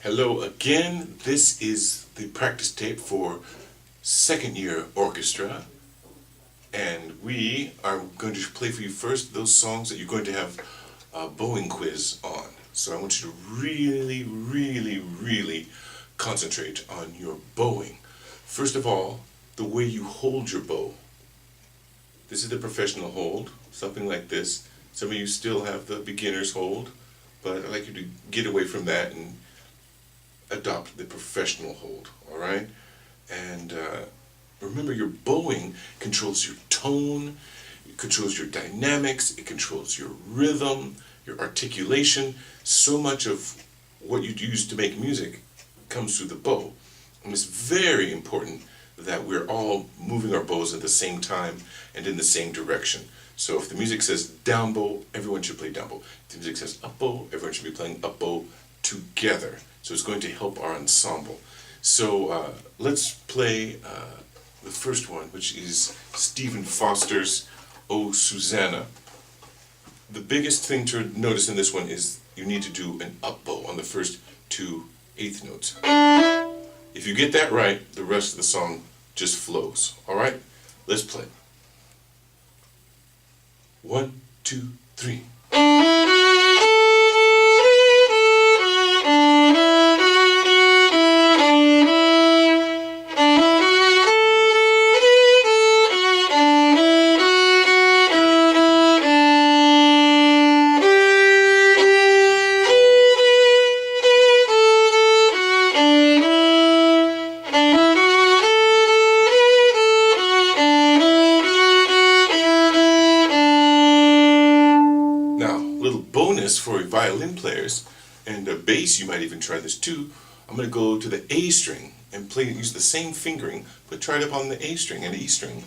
Hello again. This is the practice tape for second year orchestra, and we are going to play for you first those songs that you're going to have a bowing quiz on. So I want you to really concentrate on your bowing. First of all, the way you hold your bow. This is the professional hold, something like this. Some of you still have the beginner's hold, but I'd like you to get away from that and adopt the professional hold, all right? And remember, your bowing controls your tone, it controls your dynamics, it controls your rhythm, your articulation. So much of what you use to make music comes through the bow. And it's very important that we're all moving our bows at the same time and in the same direction. So if the music says down bow, everyone should play down bow. If the music says up bow, everyone should be playing up bow together. So it's going to help our ensemble. So let's play the first one, which is Stephen Foster's Oh Susanna. The biggest thing to notice in this one is you need to do an up bow on the first two eighth notes. If you get that right, the rest of the song just flows. All right? Let's play. 1, 2, 3. Bonus for violin players and bass, you might even try this too. I'm going to go to the A string and use the same fingering, but try it up on the A string and the E string.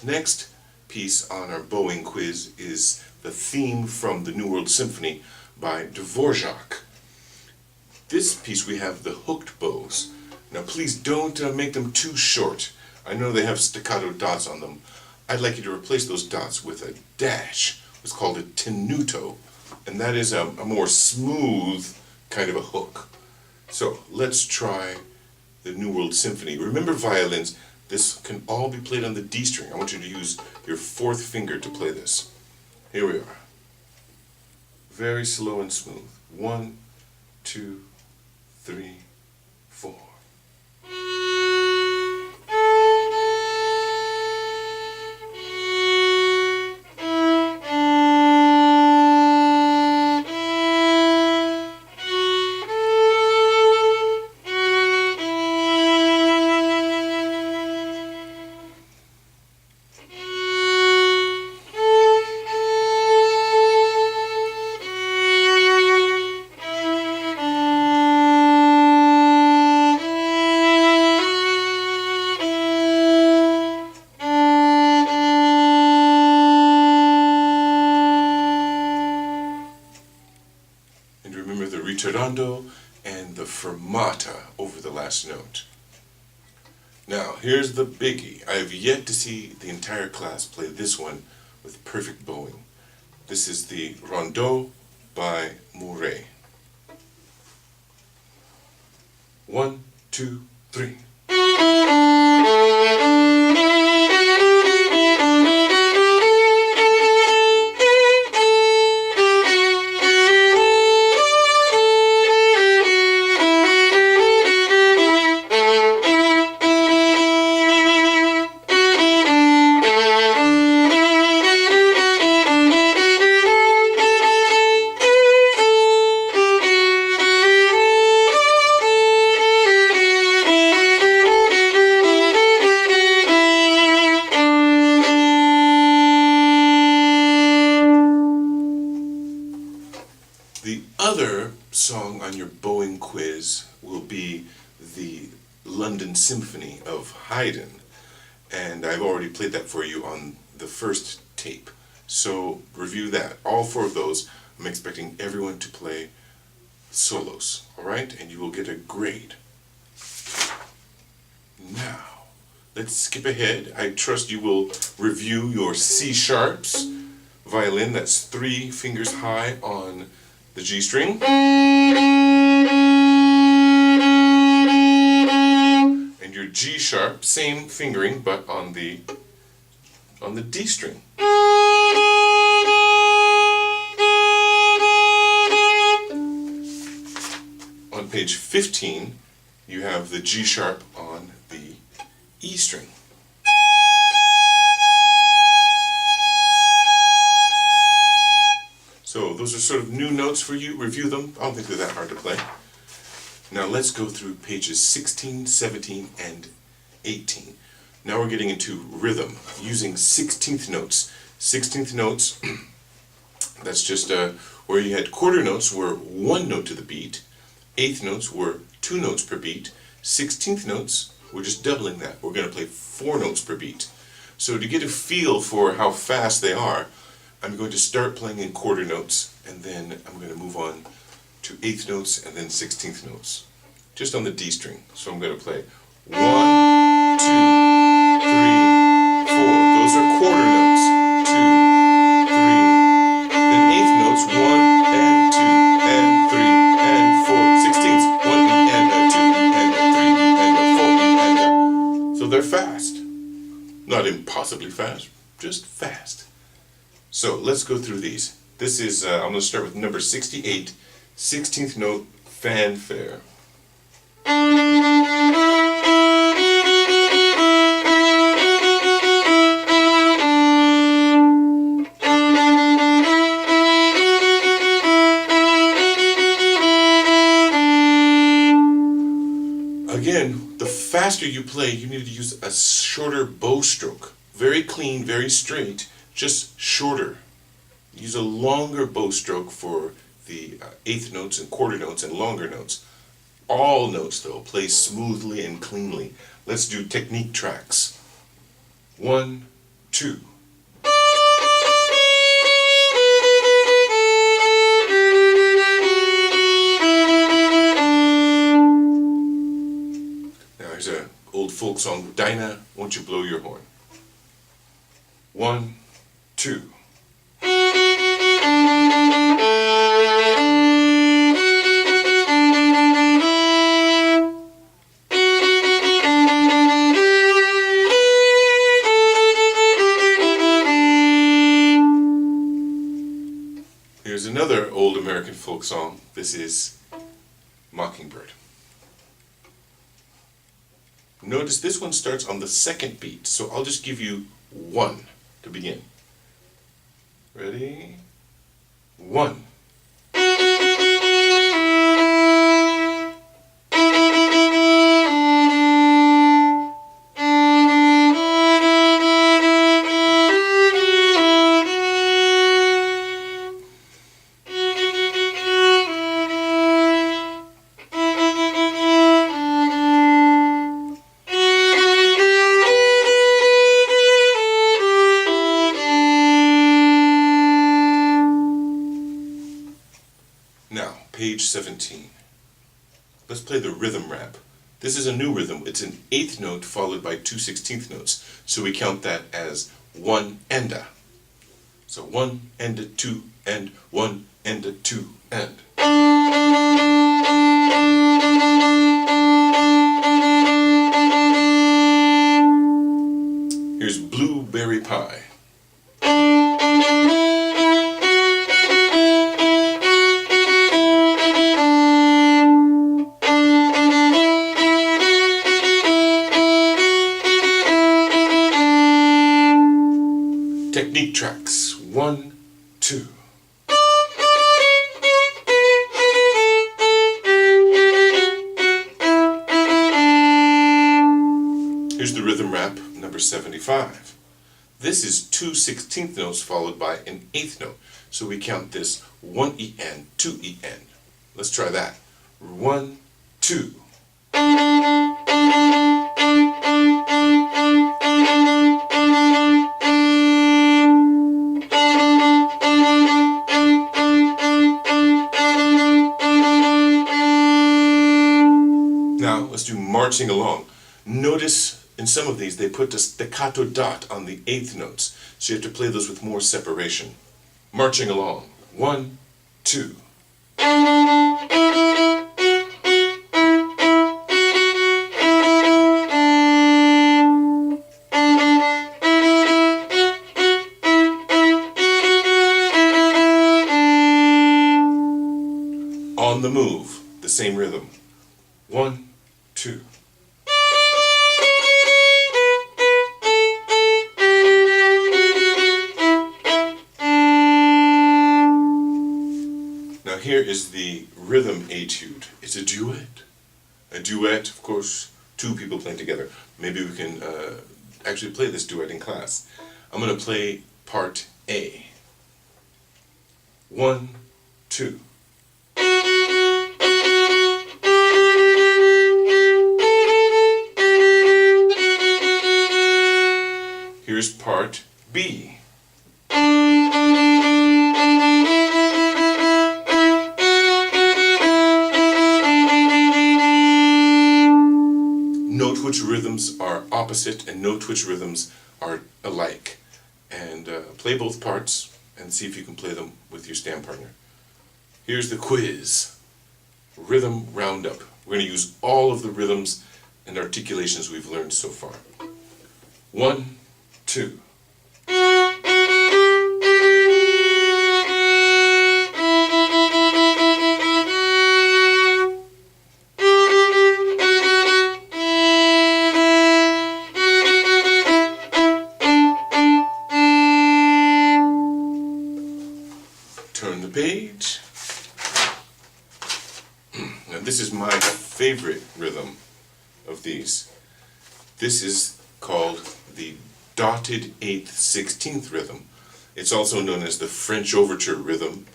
Next piece on our bowing quiz is the theme from the New World Symphony by Dvorak. This piece we have the hooked bows. Now please don't make them too short. I know they have staccato dots on them. I'd like you to replace those dots with a dash. It's called a tenuto, and that is a more smooth kind of a hook. So let's try the New World Symphony. Remember, violins, this can all be played on the D string. I want you to use your fourth finger to play this. Here we are. Very slow and smooth. 1, 2, 3, 4. Remember the ritornando and the fermata over the last note. Now, here's the biggie. I have yet to see the entire class play this one with perfect bowing. This is the Rondeau by Mouret. 1, 2, 3. The other song on your bowing quiz will be the London Symphony of Haydn, and I've already played that for you on the first tape. So review that. All four of those, I'm expecting everyone to play solos, alright? And you will get a grade. Now, let's skip ahead. I trust you will review your C sharps violin. That's 3 fingers high on the G string. And your G sharp, same fingering, but on the D string. On page 15, you have the G sharp on the E string. So those are sort of new notes for you. Review them. I don't think they're that hard to play. Now let's go through pages 16, 17, and 18. Now we're getting into rhythm using 16th notes. 16th notes, that's just where you had quarter notes were 1 note to the beat. 8th notes were 2 notes per beat. 16th notes, we're just doubling that. We're going to play 4 notes per beat. So to get a feel for how fast they are, I'm going to start playing in quarter notes, and then I'm going to move on to 8th notes and then 16th notes, just on the D string. So I'm going to play 1, 2, 3, 4. Those are quarter notes. 2, 3. Then 8th notes, 1 and 2 and 3 and 4. 16ths, 1 and 2 and 3 and 4 and. So they're fast. Not impossibly fast, just fast. So let's go through these. This is, I'm going to start with number 68, 16th note, fanfare. Again, the faster you play, you need to use a shorter bow stroke. Very clean, very straight, just shorter. Use a longer bow stroke for the 8th notes and quarter notes and longer notes. All notes, though, play smoothly and cleanly. Let's do technique tracks. 1, 2. Now here's an old folk song. Dinah, won't you blow your horn? 1, 2. Here's another old American folk song. This is Mockingbird. Notice this one starts on the 2nd beat, so I'll just give you 1 to begin. Ready? 1. Now, page 17. Let's play the rhythm rap. This is a new rhythm. It's an 8th note followed by 2 16th notes. So we count that as 1 and a. So 1 and a 2 and 1 and a 2 and. Here's Blueberry Pie. Technique tracks. 1, 2. Here's the rhythm rap, number 75. This is 2 16th notes followed by an 8th note. So we count this 1 En, 2 En. Let's try that. 1, 2. Now let's do marching along. Notice in some of these they put a staccato dot on the eighth notes, so you have to play those with more separation. Marching along. 1, 2. On the move, the same rhythm. 1, 2. Now here is the rhythm etude. It's a duet. A duet, of course, two people playing together. Maybe we can actually play this duet in class. I'm going to play part A. 1, 2. Here's part B. Note which rhythms are opposite and note which rhythms are alike. And play both parts and see if you can play them with your stand partner. Here's the quiz. Rhythm roundup. We're going to use all of the rhythms and articulations we've learned so far. 1, 2. Turn the page. Now this is my favorite rhythm of these. This is called the dotted 8th 16th rhythm. It's also known as the French overture rhythm.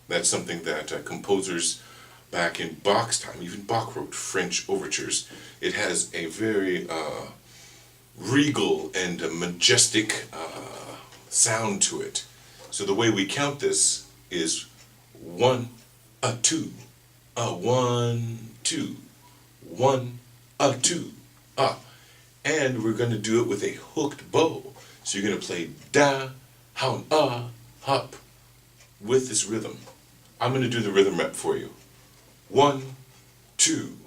That's something that composers back in Bach's time, even Bach wrote French overtures. It has a very regal and majestic sound to it. So the way we count this is 1, 2, 1, 2, 1, 2, and we're going to do it with a hooked bow. So you're going to play da, hound, hop with this rhythm. I'm going to do the rhythm rep for you. 1, 2.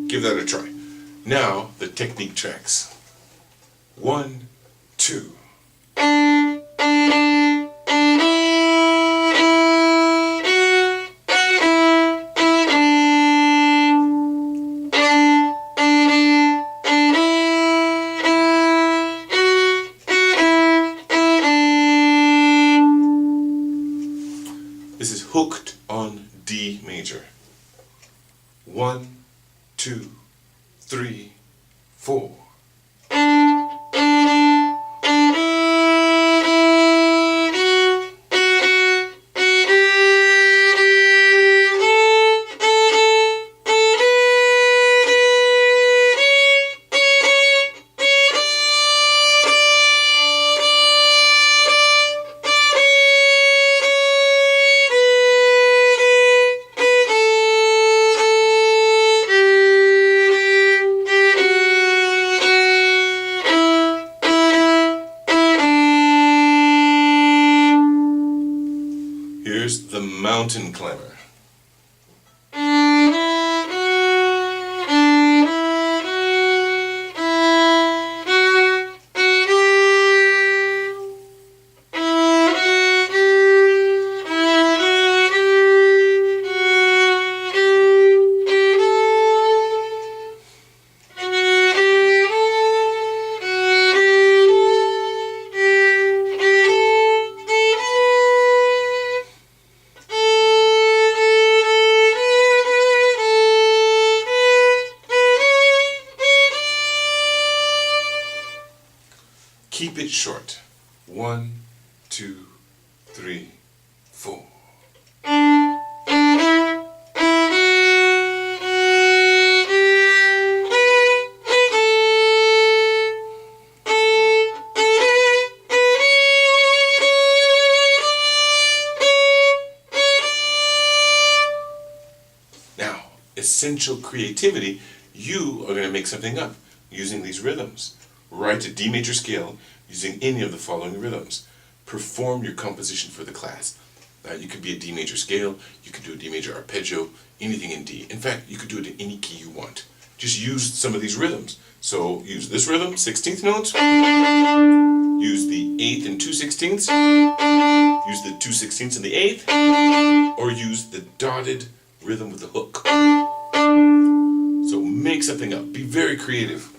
Give that a try. Now, the technique tracks. 1, 2. This is hooked on D major. 1, 2, 3, 4. Here's the mountain climber. Keep it short. 1, 2, 3, 4. Now, essential creativity, you are going to make something up using these rhythms. Write a D major scale using any of the following rhythms. Perform your composition for the class. You could be a D major scale, you could do a D major arpeggio, anything in D. In fact, you could do it in any key you want. Just use some of these rhythms. So use this rhythm, 16th notes. Use the 8th and 2/16ths. Use the 2/16ths and the 8th. Or use the dotted rhythm with the hook. So make something up. Be very creative.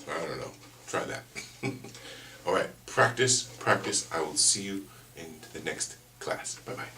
I don't know. Try that. All right. Practice, practice. I will see you in the next class. Bye-bye.